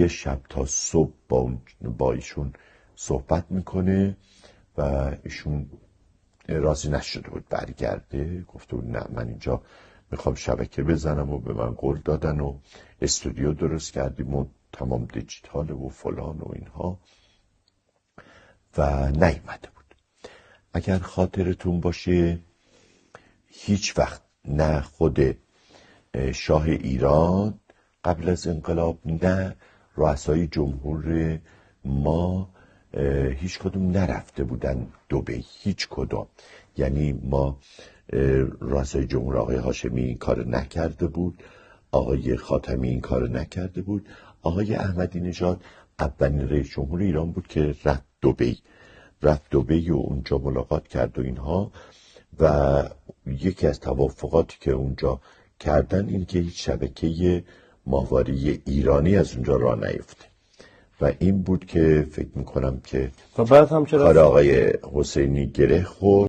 یه شب تا صبح با ایشون صحبت میکنه و ایشون راضی نشده بود برگرده. گفته بود نه، من اینجا میخوام شبکه بزنم و به من قول دادن و استودیو درست کردیم و تمام دیجیتاله و فلان و اینها و نیومده بود. اگر خاطرتون باشه هیچ وقت نه خود شاه ایران قبل از انقلاب نه رؤسای جمهور ما هیچ کدوم نرفته بودن دبی، هیچ کدوم. یعنی ما رؤسای جمهور آقای هاشمی این کار نکرده بود، آقای خاتمی این کار نکرده بود، آقای احمدی نژاد اولین رئیس جمهور ایران بود که رفت دبی و اونجا ملاقات کرد و اینها. و یکی از توافقاتی که اونجا کردن این که هیچ شبکه ماهواره ایرانی از اونجا راه نیفته و این بود که فکر میکنم که و بعد هم کار آقای حسینی گره خورد.